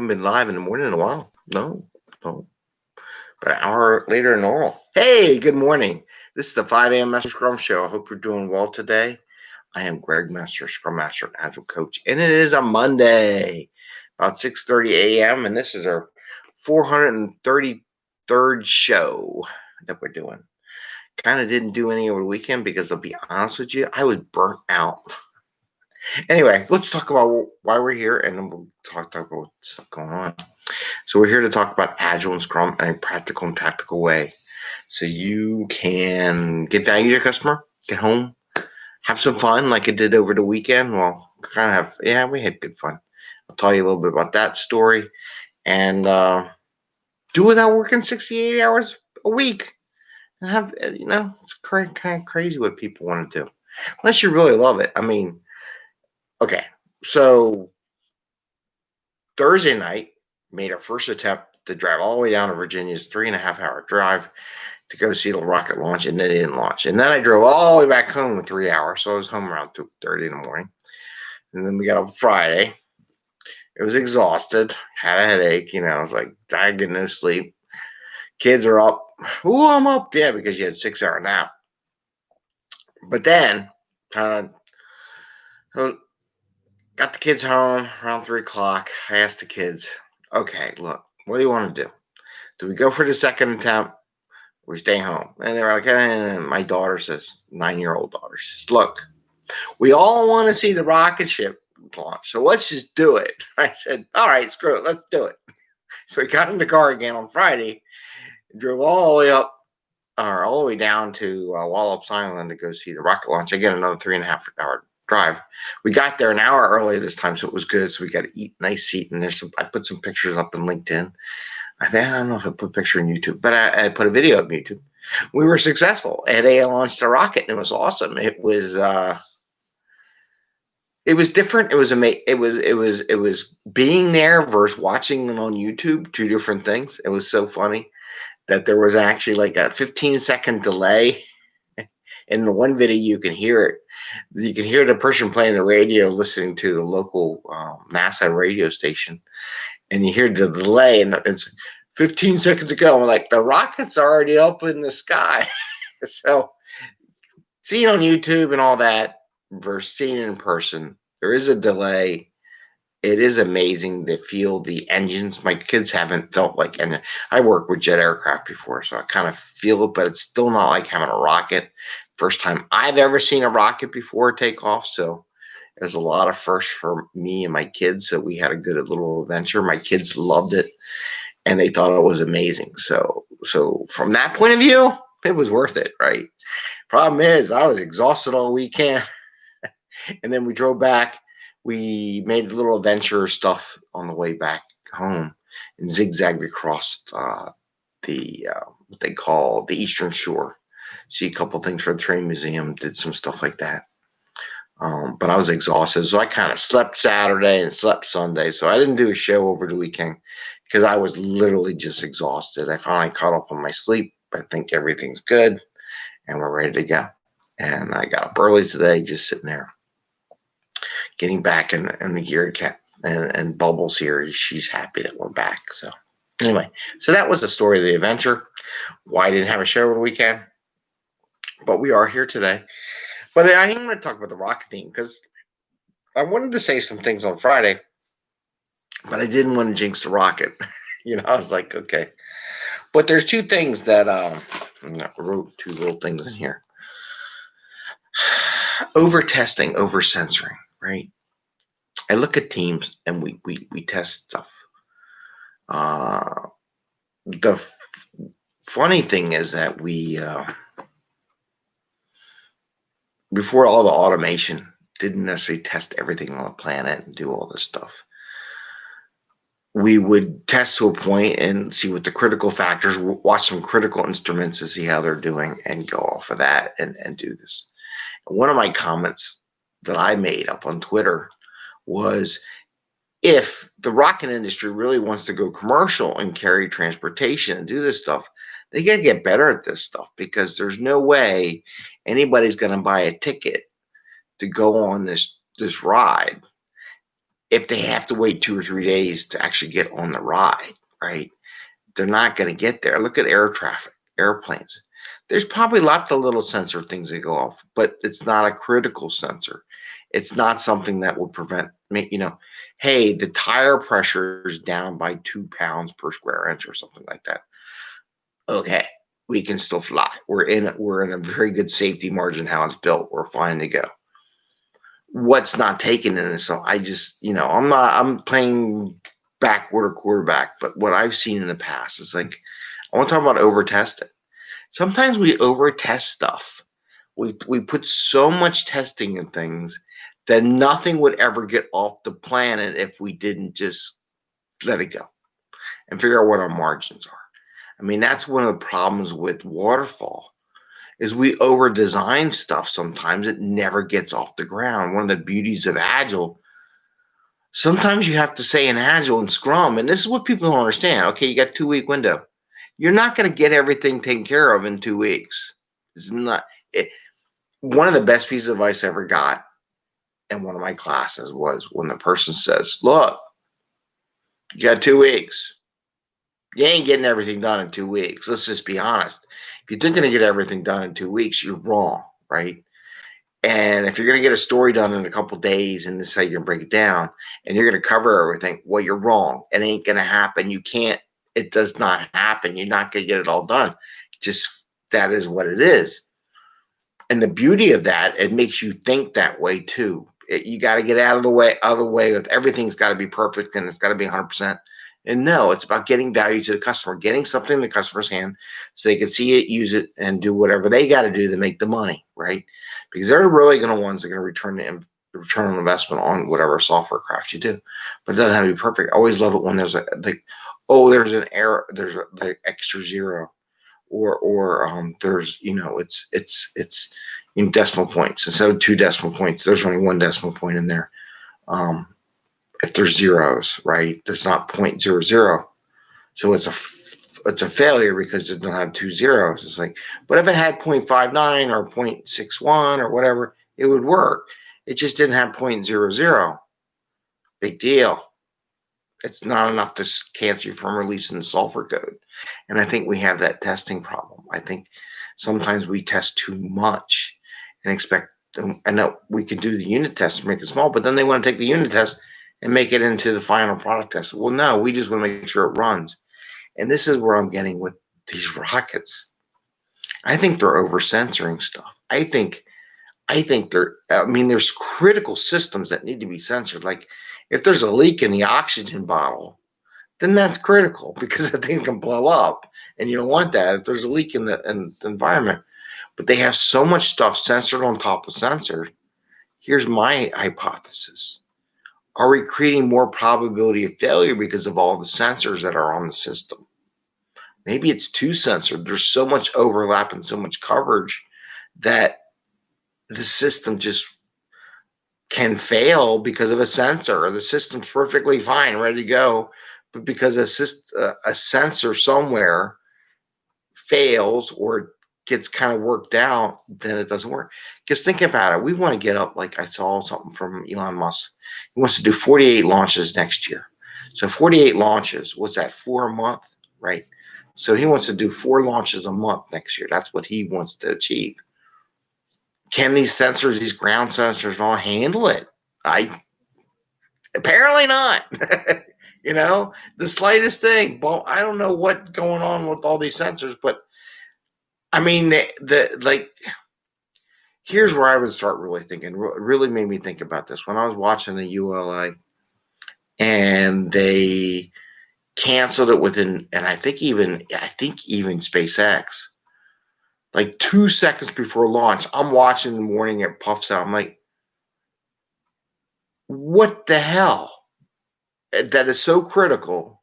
haven't been live in the morning in a while. No, no. But an hour later than normal. Hey, good morning. This is the 5 a.m. Mester Scrum Show. I hope you're doing well today. I am Greg Mester, Scrum Master and Agile Coach, and it is a Monday, about 6:30 a.m., and this is our 433rd show that we're doing. Kind of didn't do any over the weekend because I'll be honest with you, I was burnt out. Anyway, let's talk about why we're here, and then we'll talk about what's going on. So we're here to talk about Agile and Scrum in a practical and tactical way. So you can get value to your customer, get home, have some fun like I did over the weekend. Well, we had good fun. I'll tell you a little bit about that story. And do without working 60, 80 hours a week. And have, it's kind of crazy what people want to do. Unless you really love it. I mean, okay, so Thursday night, made our first attempt to drive all the way down to Virginia's 3.5-hour drive to go see the rocket launch, and then it didn't launch. And then I drove all the way back home in 3 hours, so I was home around 2:30 in the morning. And then we got up Friday. It was exhausted, had a headache, I was like, I get no sleep. Kids are up. Ooh, I'm up. Yeah, because you had a 6-hour nap. But then, kind of got the kids home around 3 o'clock. I asked the kids, okay, look, what do you want to do? Do we go for the second attempt? We stay home. And they're like, my daughter says, 9-year-old daughter says, look, we all want to see the rocket ship launch, so let's just do it. I said, all right, screw it, let's do it. So we got in the car again on Friday, drove all the way down to Wallops Island to go see the rocket launch. Again, another 3.5-hour drive. We got there an hour early this time, so it was good. So we got to eat nice seat, and I put some pictures up in LinkedIn. I don't know if I put a picture in YouTube, but I put a video up in YouTube. We were successful, and they launched a rocket, and it was awesome. It was different. It was being there versus watching it on YouTube. Two different things. It was so funny that there was actually like a 15-second delay. In the one video, you can hear it. You can hear the person playing the radio, listening to the local NASA radio station, and you hear the delay, and it's 15 seconds ago. I'm like, the rocket's already up in the sky. So seeing on YouTube and all that versus seeing it in person, there is a delay. It is amazing to feel the engines. My kids haven't felt like, and I worked with jet aircraft before, so I kind of feel it, but it's still not like having a rocket. First time I've ever seen a rocket before take off, so there's a lot of firsts for me and my kids. So we had a good little adventure. My kids loved it, and they thought it was amazing. So from that point of view, it was worth it, right? Problem is, I was exhausted all weekend, and then we drove back. We made a little adventure stuff on the way back home and zigzagged across what they call the Eastern Shore. See a couple things for the train museum, did some stuff like that. But I was exhausted, so I kind of slept Saturday and slept Sunday. So I didn't do a show over the weekend because I was literally just exhausted. I finally caught up on my sleep. I think everything's good, and we're ready to go. And I got up early today, just sitting there, getting back in the gear cat. And Bubbles here, she's happy that we're back. So anyway, so that was the story of the adventure. Why I didn't have a show over the weekend, but we are here today. But I am going to talk about the rocket theme because I wanted to say some things on Friday, but I didn't want to jinx the rocket. I was like, okay. But there's two things that I wrote two little things in here. Over testing, over censoring, right? I look at teams and we test stuff. The funny thing is that we before all the automation, didn't necessarily test everything on the planet and do all this stuff. We would test to a point and see what the critical factors, watch some critical instruments to see how they're doing and go off of that and do this. One of my comments that I made up on Twitter was, if the rocket industry really wants to go commercial and carry transportation and do this stuff, they got to get better at this stuff, because there's no way anybody's going to buy a ticket to go on this ride if they have to wait 2 or 3 days to actually get on the ride, right? They're not going to get there. Look at air traffic, airplanes. There's probably lots of little sensor things that go off, but it's not a critical sensor. It's not something that will prevent me, hey, the tire pressure is down by 2 pounds per square inch or something like that. Okay, we can still fly. We're in a very good safety margin how it's built. We're fine to go. What's not taken in this? So I just, I'm playing backward quarterback, but what I've seen in the past is like, I want to talk about over testing. Sometimes we over test stuff. We put so much testing in things that nothing would ever get off the planet if we didn't just let it go and figure out what our margins are. I mean, that's one of the problems with waterfall is we over design stuff. Sometimes it never gets off the ground. One of the beauties of Agile, sometimes you have to say in Agile and Scrum, and this is what people don't understand. Okay, you got 2-week window. You're not going to get everything taken care of in 2 weeks. It's not. One of the best pieces of advice I ever got in one of my classes was when the person says, look, you got 2 weeks. You ain't getting everything done in 2 weeks. Let's just be honest. If you think you're going to get everything done in 2 weeks, you're wrong, right? And if you're going to get a story done in a couple of days and this is how you're going to break it down and you're going to cover everything, well, you're wrong. It ain't going to happen. You can't. It does not happen. You're not going to get it all done. Just that is what it is. And the beauty of that, it makes you think that way too. You got to get out of the way with everything's got to be perfect and it's got to be 100%. And no, it's about getting value to the customer, getting something in the customer's hand so they can see it, use it, and do whatever they got to do to make the money, right? Because they're really going to ones that are going to return on investment on whatever software craft you do. But it doesn't have to be perfect. I always love it when there's there's an error, there's like extra zero, or there's it's in decimal points instead of 2 decimal points. There's only 1 decimal point in there. If there's zeros, right? There's not 0.00. So it's a failure because it don't have 2 zeros. It's like, but if it had 0.59 or 0.61 or whatever, it would work. It just didn't have 0.00. Big deal. It's not enough to cancel you from releasing the software code. And I think we have that testing problem. I think sometimes we test too much and expect, I know we can do the unit test to make it small, but then they want to take the unit test and make it into the final product test. Well, no, we just want to make sure it runs. And this is where I'm getting with these rockets. I think they're over censoring stuff. I think there's critical systems that need to be censored. Like if there's a leak in the oxygen bottle, then that's critical because the thing can blow up and you don't want that if there's a leak in the environment. But they have so much stuff censored on top of censored. Here's my hypothesis. Are we creating more probability of failure because of all the sensors that are on the system? Maybe it's too censored. There's so much overlap and so much coverage that the system just can fail because of a sensor. The system's perfectly fine, ready to go, but because a sensor somewhere fails or gets kind of worked out, then it doesn't work. Because think about it. We want to get up, like I saw something from Elon Musk. He wants to do 48 launches next year. So 48 launches, what's that, 4 a month, right? So he wants to do 4 launches a month next year. That's what he wants to achieve. Can these sensors, these ground sensors, all handle it? Apparently not. The slightest thing. Well, I don't know what's going on with all these sensors, but I mean, here's where I would start really thinking. Really made me think about this when I was watching the ULA, and they canceled it within, and I think even SpaceX, like 2 seconds before launch. I'm watching in the morning, it puffs out. I'm like, what the hell? That is so critical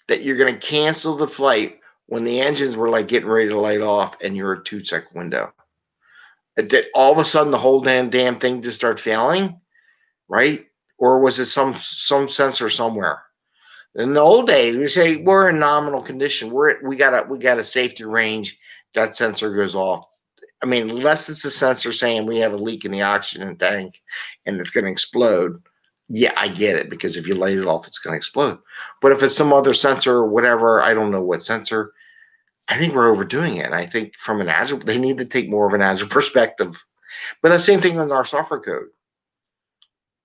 that you're going to cancel the flight when the engines were like getting ready to light off and you're a 2-second window. That all of a sudden the whole damn thing just started failing, right? Or was it some sensor somewhere? In the old days, we say we're in nominal condition. We got a safety range. That sensor goes off. I mean, unless it's a sensor saying we have a leak in the oxygen tank and it's going to explode, Yeah, I get it, because if you light it off, it's going to explode. But if it's some other sensor or whatever, I don't know what sensor, I think we're overdoing it. And I think from an Agile, they need to take more of an Agile perspective. But the same thing with our software code.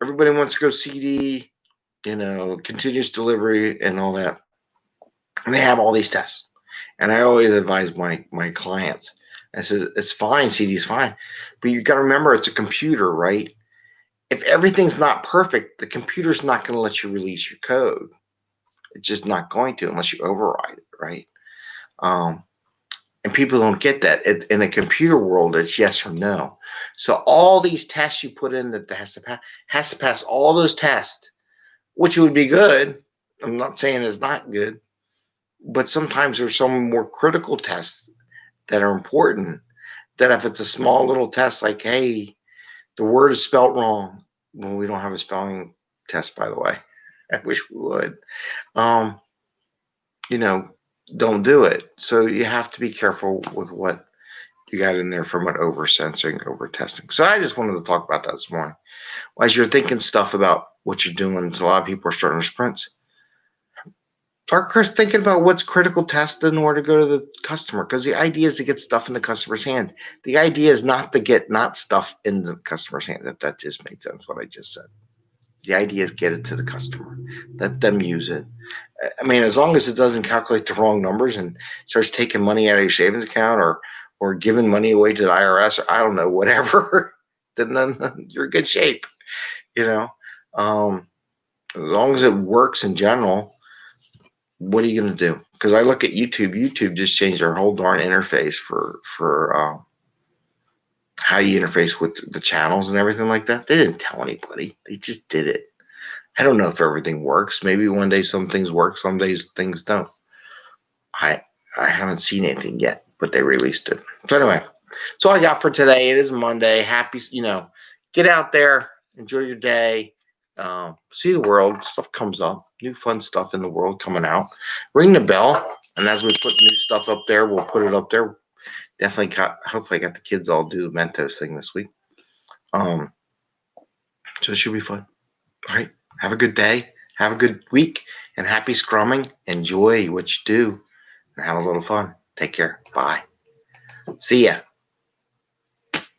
Everybody wants to go CD, continuous delivery and all that. And they have all these tests. And I always advise my clients, I says, it's fine, CD is fine. But you got to remember, it's a computer, right? If everything's not perfect, the computer's not going to let you release your code. It's just not going to, unless you override it, right? Um, and people don't get that. In a computer world, it's yes or no. So all these tests you put in that has to pass all those tests, which would be good. I'm not saying it's not good, but sometimes there's some more critical tests that are important. That if it's a small little test, like, hey, the word is spelt wrong. Well, we don't have a spelling test, by the way. I wish we would. Um, you know, don't do it. So you have to be careful with what you got in there from an over sensing, over testing. So I just wanted to talk about that this morning. As you're thinking stuff about what you're doing, so a lot of people are starting sprints. Start thinking about what's critical test in order to go to the customer, because the idea is to get stuff in the customer's hand. The idea is not to get not stuff in the customer's hand. If that just made sense, what I just said. The idea is get it to the customer. Let them use it. I mean, as long as it doesn't calculate the wrong numbers and starts taking money out of your savings account, or giving money away to the IRS, or I don't know, whatever, then you're in good shape. You know, as long as it works in general, what are you going to do? Because I look at YouTube. YouTube just changed their whole darn interface for how you interface with the channels and everything like that. They didn't tell anybody. They just did it. I don't know if everything works. Maybe one day some things work, some days things don't. I haven't seen anything yet, but they released it. So anyway, that's all I got for today. It is Monday. Happy, get out there, enjoy your day, see the world. Stuff comes up, new fun stuff in the world coming out. Ring the bell, and as we put new stuff up there, we'll put it up there. Definitely hopefully I got the kids all do the Mentos thing this week. So it should be fun. All right. Have a good day. Have a good week, and happy scrumming. Enjoy what you do and have a little fun. Take care. Bye. See ya.